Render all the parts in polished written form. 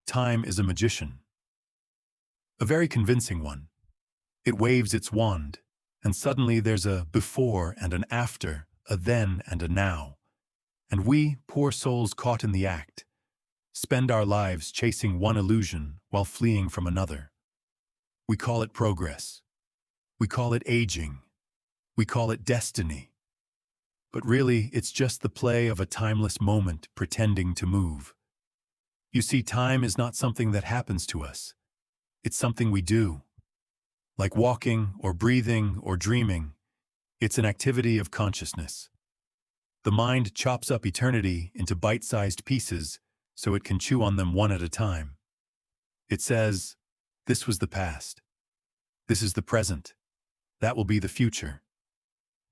time is a magician. A very convincing one. It waves its wand, and suddenly there's a before and an after, a then and a now. And we, poor souls caught in the act, spend our lives chasing one illusion while fleeing from another. We call it progress. We call it aging. We call it destiny. But really, it's just the play of a timeless moment pretending to move. You see, time is not something that happens to us. It's something we do. Like walking or breathing or dreaming, it's an activity of consciousness. The mind chops up eternity into bite-sized pieces so it can chew on them one at a time. It says, this was the past. This is the present. That will be the future.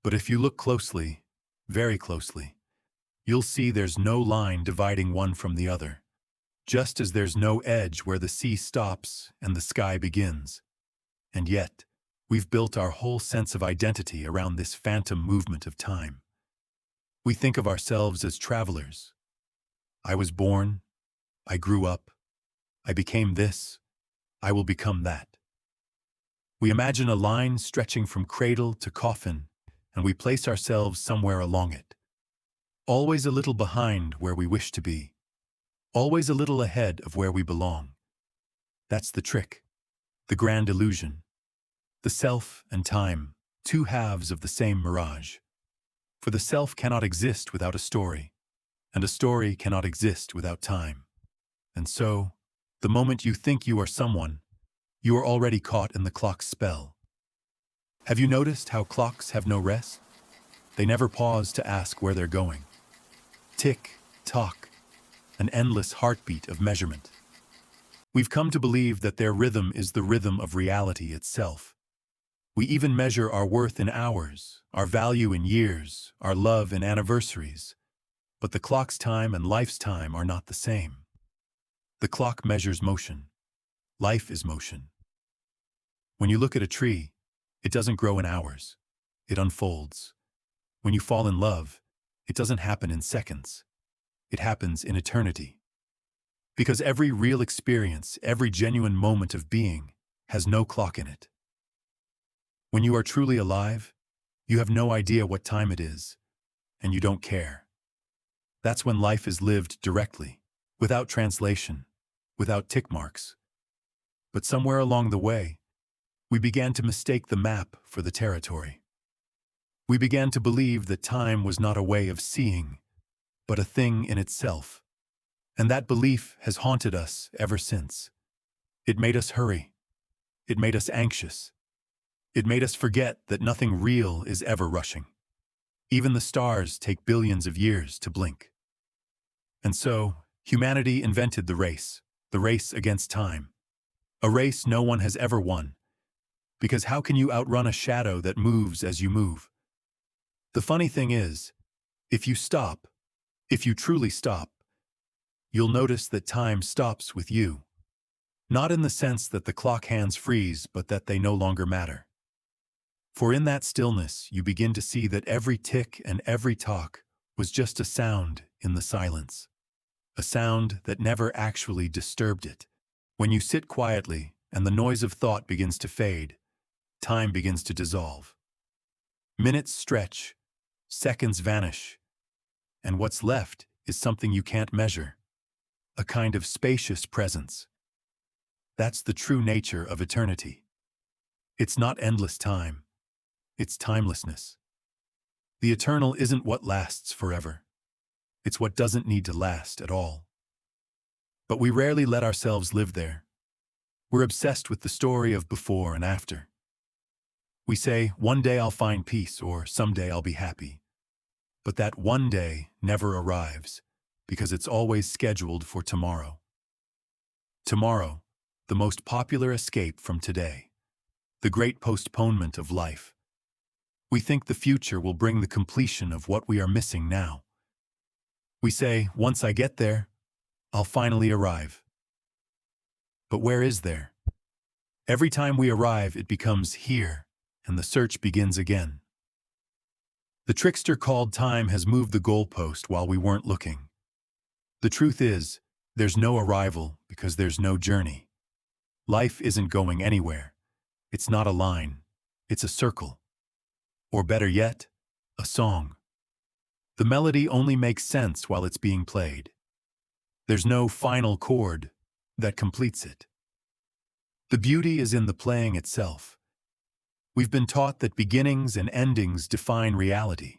But if you look closely, very closely, you'll see there's no line dividing one from the other, just as there's no edge where the sea stops and the sky begins. And yet, we've built our whole sense of identity around this phantom movement of time. We think of ourselves as travelers. I was born, I grew up, I became this, I will become that. We imagine a line stretching from cradle to coffin, and we place ourselves somewhere along it. Always a little behind where we wish to be. Always a little ahead of where we belong. That's the trick, the grand illusion. The self and time, two halves of the same mirage. For the self cannot exist without a story, and a story cannot exist without time. And so, the moment you think you are someone, you are already caught in the clock's spell. Have you noticed how clocks have no rest? They never pause to ask where they're going. Tick, tock, an endless heartbeat of measurement. We've come to believe that their rhythm is the rhythm of reality itself. We even measure our worth in hours, our value in years, our love in anniversaries. But the clock's time and life's time are not the same. The clock measures motion. Life is motion. When you look at a tree, it doesn't grow in hours. It unfolds. When you fall in love, it doesn't happen in seconds. It happens in eternity. Because every real experience, every genuine moment of being, has no clock in it. When you are truly alive, you have no idea what time it is, and you don't care. That's when life is lived directly, without translation, without tick marks. But somewhere along the way, we began to mistake the map for the territory. We began to believe that time was not a way of seeing, but a thing in itself. And that belief has haunted us ever since. It made us hurry. It made us anxious. It made us forget that nothing real is ever rushing. Even the stars take billions of years to blink. And so, humanity invented the race against time. A race no one has ever won. Because how can you outrun a shadow that moves as you move? The funny thing is, if you truly stop, you'll notice that time stops with you. Not in the sense that the clock hands freeze, but that they no longer matter. For in that stillness, you begin to see that every tick and every talk was just a sound in the silence. A sound that never actually disturbed it. When you sit quietly and the noise of thought begins to fade, time begins to dissolve. Minutes stretch, seconds vanish, and what's left is something you can't measure. A kind of spacious presence. That's the true nature of eternity. It's not endless time. It's timelessness. The eternal isn't what lasts forever. It's what doesn't need to last at all. But we rarely let ourselves live there. We're obsessed with the story of before and after. We say, one day I'll find peace, or someday I'll be happy. But that one day never arrives, because it's always scheduled for tomorrow. Tomorrow, the most popular escape from today. The great postponement of life. We think the future will bring the completion of what we are missing now. We say, once I get there, I'll finally arrive. But where is there? Every time we arrive, it becomes here, and the search begins again. The trickster called time has moved the goalpost while we weren't looking. The truth is, There's no arrival because there's no journey. Life isn't going anywhere. It's not a line. It's a circle. Or better yet, a song. The melody only makes sense while it's being played. There's no final chord that completes it. The beauty is in the playing itself. We've been taught that beginnings and endings define reality.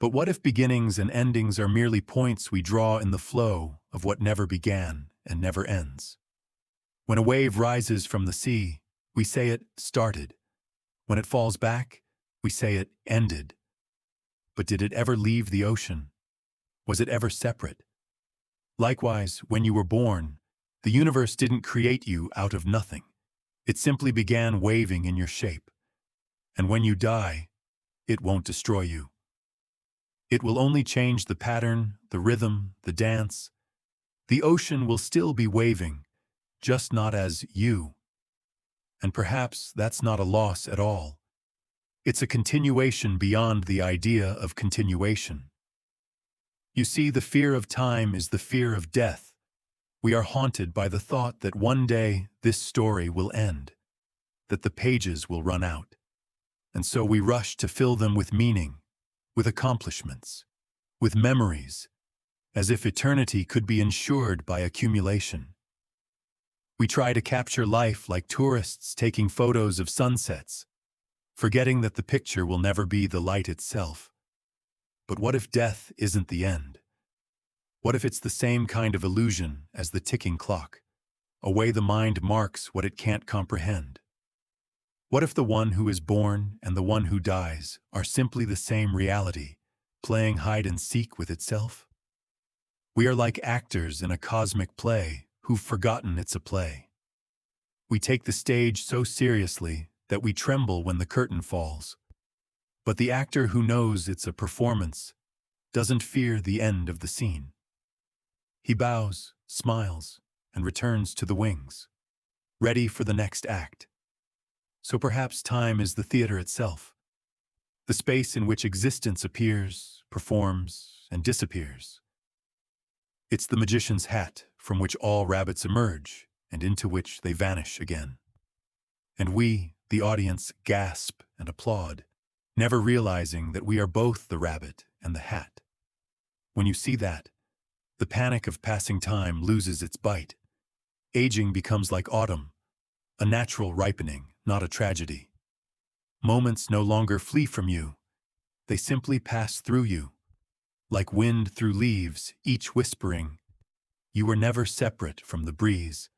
But what if beginnings and endings are merely points we draw in the flow of what never began and never ends? When a wave rises from the sea, we say it started. When it falls back, we say it ended. But did it ever leave the ocean? Was it ever separate? Likewise, when you were born, the universe didn't create you out of nothing. It simply began waving in your shape. And when you die, it won't destroy you. It will only change the pattern, the rhythm, the dance. The ocean will still be waving, just not as you. And perhaps that's not a loss at all. It's a continuation beyond the idea of continuation. You see, the fear of time is the fear of death. We are haunted by the thought that one day this story will end, that the pages will run out. And so we rush to fill them with meaning, with accomplishments, with memories, as if eternity could be ensured by accumulation. We try to capture life like tourists taking photos of sunsets, forgetting that the picture will never be the light itself. But what if death isn't the end? What if it's the same kind of illusion as the ticking clock, a way the mind marks what it can't comprehend? What if the one who is born and the one who dies are simply the same reality, playing hide and seek with itself? We are like actors in a cosmic play who've forgotten it's a play. We take the stage so seriously that we tremble when the curtain falls. But the actor who knows it's a performance doesn't fear the end of the scene. He bows, smiles, and returns to the wings, ready for the next act. So perhaps time is the theater itself, the space in which existence appears, performs, and disappears. It's the magician's hat from which all rabbits emerge and into which they vanish again. And we, the audience, gasp and applaud, never realizing that we are both the rabbit and the hat. When you see that, the panic of passing time loses its bite. Aging becomes like autumn, a natural ripening, not a tragedy. Moments no longer flee from you. They simply pass through you, like wind through leaves, each whispering, "You were never separate from the breeze."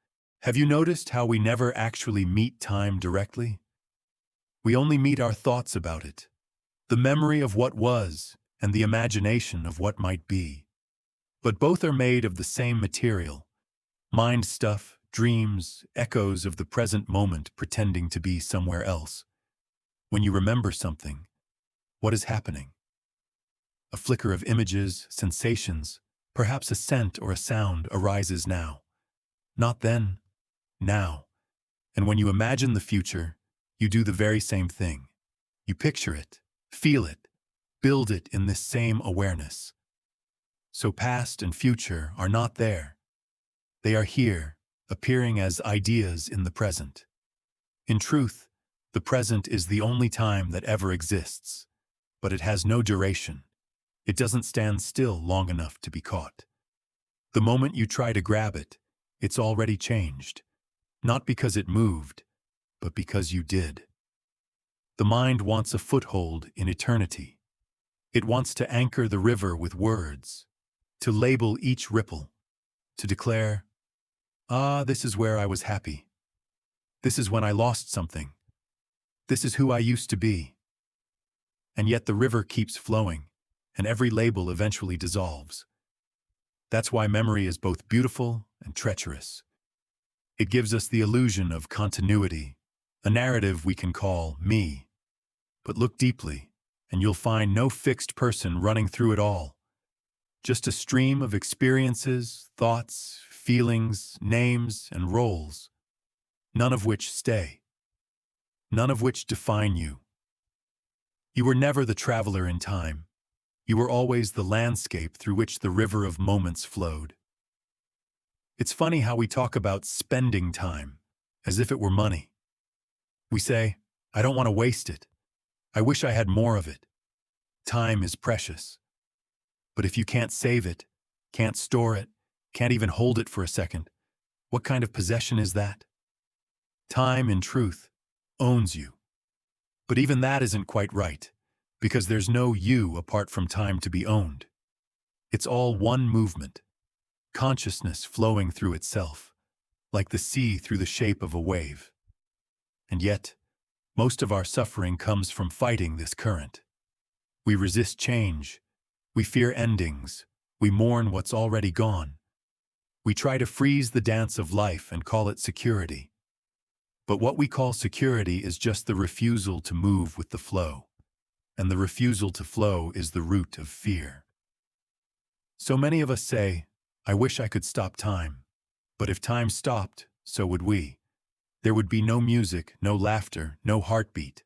Have you noticed how we never actually meet time directly? We only meet our thoughts about it, the memory of what was and the imagination of what might be. But both are made of the same material, mind stuff, dreams, echoes of the present moment pretending to be somewhere else. When you remember something, what is happening? A flicker of images, sensations, perhaps a scent or a sound arises now. Not then, now. And when you imagine the future, you do the very same thing. You picture it, feel it, build it in this same awareness. So past and future are not there. They are here, appearing as ideas in the present. In truth, the present is the only time that ever exists, but it has no duration. It doesn't stand still long enough to be caught. The moment you try to grab it, it's already changed, not because it moved, but because you did. The mind wants a foothold in eternity. It wants to anchor the river with words, to label each ripple, to declare, this is where I was happy. This is when I lost something. This is who I used to be. And yet the river keeps flowing, and every label eventually dissolves. That's why memory is both beautiful and treacherous. It gives us the illusion of continuity, a narrative we can call me. But look deeply, and you'll find no fixed person running through it all. Just a stream of experiences, thoughts, feelings, names, and roles, none of which stay, none of which define you. You were never the traveler in time. You were always the landscape through which the river of moments flowed. It's funny how we talk about spending time, as if it were money. We say, I don't want to waste it. I wish I had more of it. Time is precious. But if you can't save it, can't store it, can't even hold it for a second, what kind of possession is that? Time, in truth, owns you. But even that isn't quite right, because there's no you apart from time to be owned. It's all one movement, consciousness flowing through itself, like the sea through the shape of a wave. And yet, most of our suffering comes from fighting this current. We resist change. We fear endings. We mourn what's already gone. We try to freeze the dance of life and call it security. But what we call security is just the refusal to move with the flow. And the refusal to flow is the root of fear. So many of us say, I wish I could stop time. But if time stopped, so would we. There would be no music, no laughter, no heartbeat.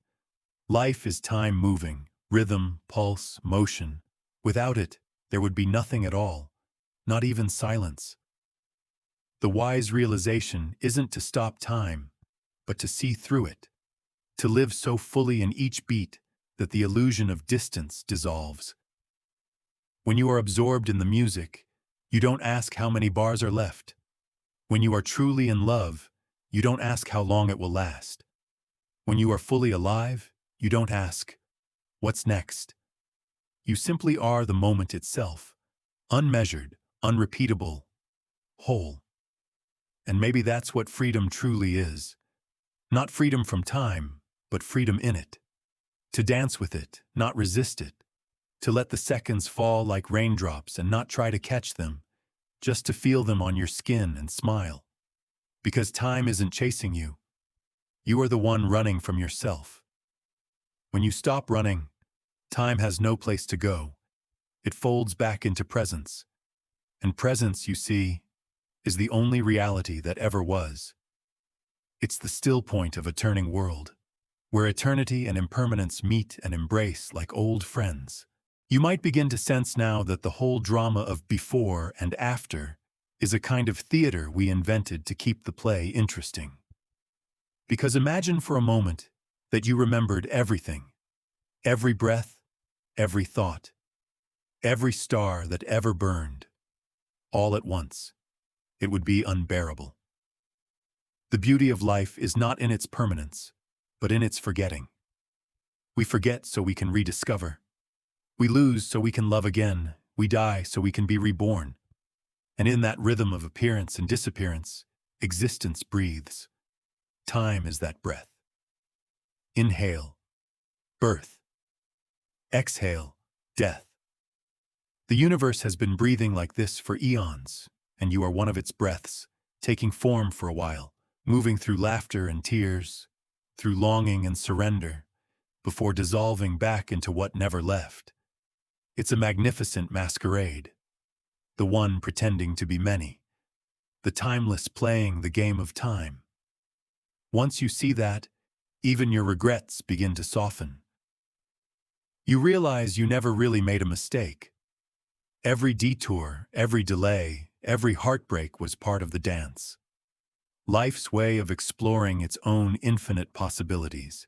Life is time moving, rhythm, pulse, motion. Without it, there would be nothing at all, not even silence. The wise realization isn't to stop time, but to see through it, to live so fully in each beat that the illusion of distance dissolves. When you are absorbed in the music, you don't ask how many bars are left. When you are truly in love, you don't ask how long it will last. When you are fully alive, you don't ask, what's next? You simply are the moment itself, unmeasured, unrepeatable, whole. And maybe that's what freedom truly is. Not freedom from time, but freedom in it. To dance with it, not resist it. To let the seconds fall like raindrops and not try to catch them, just to feel them on your skin and smile. Because time isn't chasing you. You are the one running from yourself. When you stop running, time has no place to go. It folds back into presence. And presence, you see, is the only reality that ever was. It's the still point of a turning world, where eternity and impermanence meet and embrace like old friends. You might begin to sense now that the whole drama of before and after is a kind of theater we invented to keep the play interesting. Because imagine for a moment that you remembered everything, every breath, every thought, every star that ever burned, all at once. It would be unbearable. The beauty of life is not in its permanence, but in its forgetting. We forget so we can rediscover. We lose so we can love again. We die so we can be reborn. And in that rhythm of appearance and disappearance, existence breathes. Time is that breath. Inhale, birth. Exhale, death. The universe has been breathing like this for eons, and you are one of its breaths, taking form for a while, moving through laughter and tears, through longing and surrender, before dissolving back into what never left. It's a magnificent masquerade, the one pretending to be many, the timeless playing the game of time. Once you see that, even your regrets begin to soften. You realize you never really made a mistake. Every detour, every delay, every heartbreak was part of the dance. Life's way of exploring its own infinite possibilities.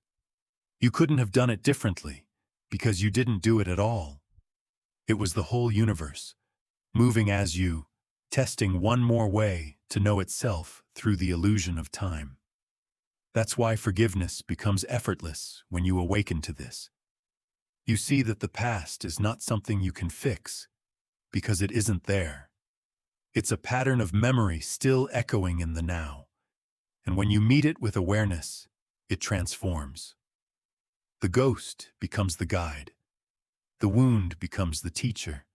You couldn't have done it differently, because you didn't do it at all. It was the whole universe, moving as you, testing one more way to know itself through the illusion of time. That's why forgiveness becomes effortless when you awaken to this. You see that the past is not something you can fix, because it isn't there. It's a pattern of memory still echoing in the now. And when you meet it with awareness, it transforms. The ghost becomes the guide. The wound becomes the teacher.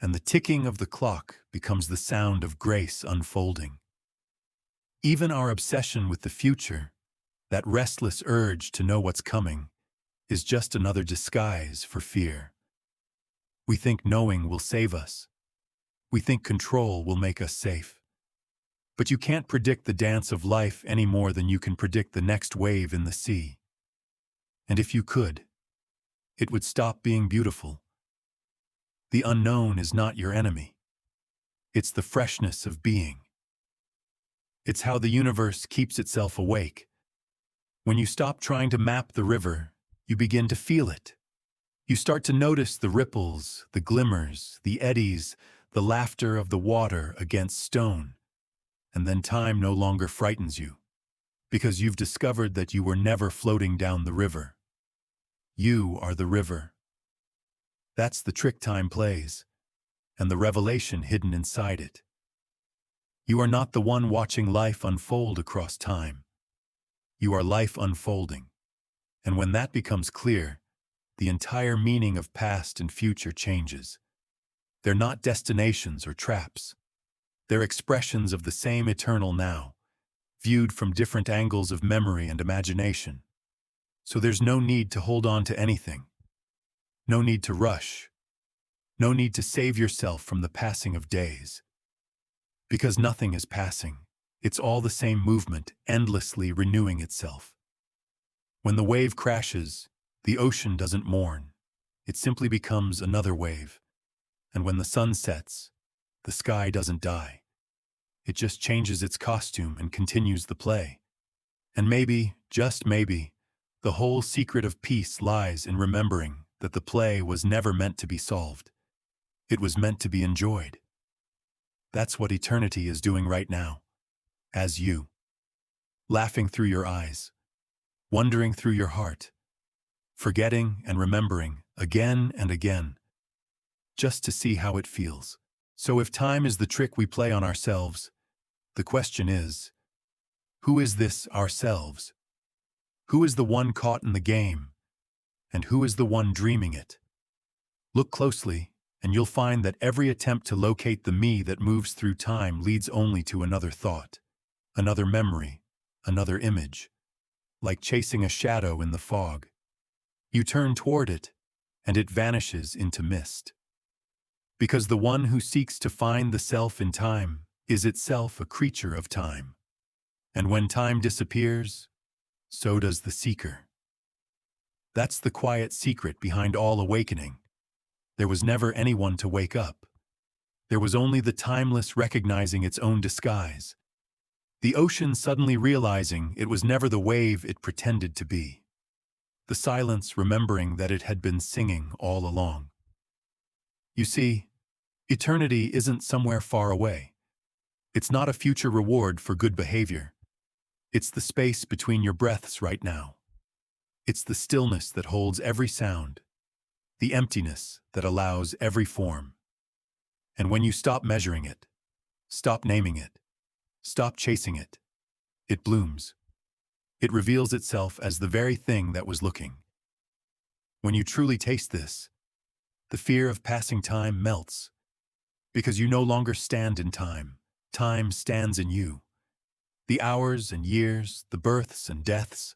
And the ticking of the clock becomes the sound of grace unfolding. Even our obsession with the future, that restless urge to know what's coming, is just another disguise for fear. We think knowing will save us. We think control will make us safe. But you can't predict the dance of life any more than you can predict the next wave in the sea. And if you could, it would stop being beautiful. The unknown is not your enemy. It's the freshness of being. It's how the universe keeps itself awake. When you stop trying to map the river, you begin to feel it. You start to notice the ripples, the glimmers, the eddies, the laughter of the water against stone. And then time no longer frightens you, because you've discovered that you were never floating down the river. You are the river. That's the trick time plays, and the revelation hidden inside it. You are not the one watching life unfold across time. You are life unfolding. And when that becomes clear, the entire meaning of past and future changes. They're not destinations or traps. They're expressions of the same eternal now, viewed from different angles of memory and imagination. So there's no need to hold on to anything. No need to rush. No need to save yourself from the passing of days. Because nothing is passing. It's all the same movement, endlessly renewing itself. When the wave crashes, the ocean doesn't mourn. It simply becomes another wave. And when the sun sets, the sky doesn't die. It just changes its costume and continues the play. And maybe, just maybe, the whole secret of peace lies in remembering that the play was never meant to be solved. It was meant to be enjoyed. That's what eternity is doing right now, as you. Laughing through your eyes, wondering through your heart, forgetting and remembering again and again, just to see how it feels. So if time is the trick we play on ourselves, the question is, who is this ourselves? Who is the one caught in the game? And who is the one dreaming it? Look closely, and you'll find that every attempt to locate the me that moves through time leads only to another thought, another memory, another image, like chasing a shadow in the fog. You turn toward it, and it vanishes into mist. Because the one who seeks to find the self in time is itself a creature of time. And when time disappears, so does the seeker. That's the quiet secret behind all awakening. There was never anyone to wake up. There was only the timeless recognizing its own disguise. The ocean suddenly realizing it was never the wave it pretended to be. The silence remembering that it had been singing all along. You see, eternity isn't somewhere far away. It's not a future reward for good behavior. It's the space between your breaths right now. It's the stillness that holds every sound, the emptiness that allows every form. And when you stop measuring it, stop naming it, stop chasing it, it blooms. It reveals itself as the very thing that was looking. When you truly taste this, the fear of passing time melts, because you no longer stand in time. Time stands in you. The hours and years, the births and deaths,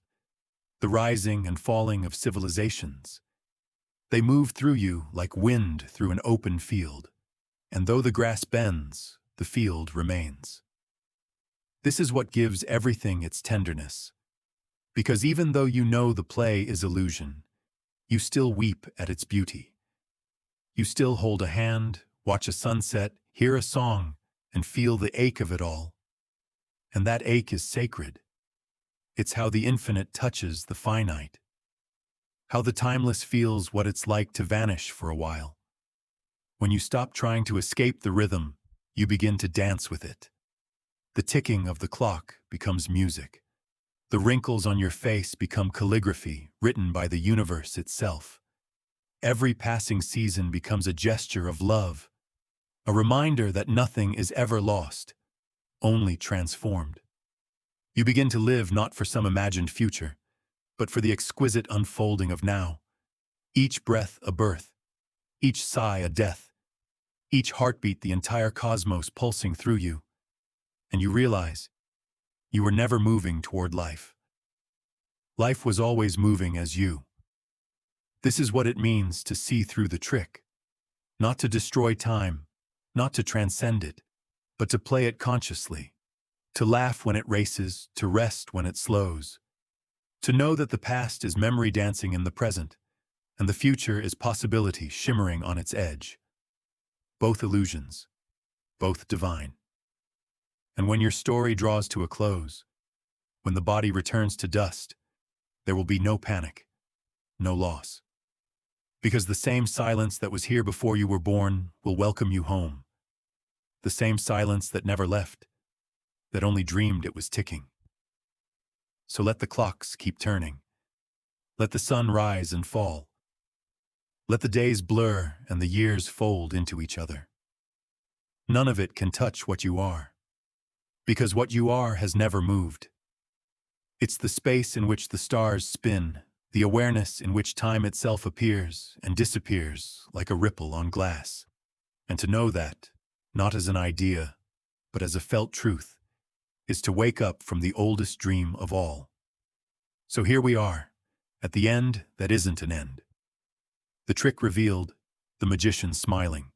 the rising and falling of civilizations. They move through you like wind through an open field. And though the grass bends, the field remains. This is what gives everything its tenderness. Because even though you know the play is illusion, you still weep at its beauty. You still hold a hand, watch a sunset, hear a song, and feel the ache of it all. And that ache is sacred. It's how the infinite touches the finite. How the timeless feels what it's like to vanish for a while. When you stop trying to escape the rhythm, you begin to dance with it. The ticking of the clock becomes music. The wrinkles on your face become calligraphy written by the universe itself. Every passing season becomes a gesture of love, a reminder that nothing is ever lost, only transformed. You begin to live not for some imagined future, but for the exquisite unfolding of now. Each breath a birth, each sigh a death, each heartbeat the entire cosmos pulsing through you. And you realize you were never moving toward life. Life was always moving as you. This is what it means to see through the trick. Not to destroy time, not to transcend it, but to play it consciously. To laugh when it races, to rest when it slows. To know that the past is memory dancing in the present, and the future is possibility shimmering on its edge. Both illusions, both divine. And when your story draws to a close, when the body returns to dust, there will be no panic, no loss. Because the same silence that was here before you were born will welcome you home. The same silence that never left, that only dreamed it was ticking. So let the clocks keep turning. Let the sun rise and fall. Let the days blur and the years fold into each other. None of it can touch what you are, because what you are has never moved. It's the space in which the stars spin, the awareness in which time itself appears and disappears like a ripple on glass. And to know that, not as an idea, but as a felt truth, is to wake up from the oldest dream of all. So here we are, at the end that isn't an end. The trick revealed, the magician smiling.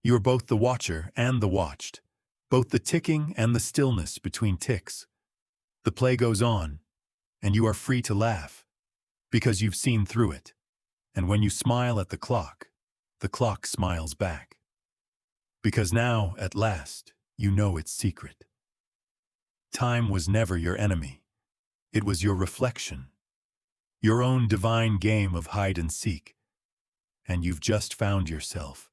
You are both the watcher and the watched, both the ticking and the stillness between ticks. The play goes on, and you are free to laugh, because you've seen through it. And when you smile at the clock smiles back. Because now, at last, you know its secret. Time was never your enemy. It was your reflection, your own divine game of hide and seek. And you've just found yourself,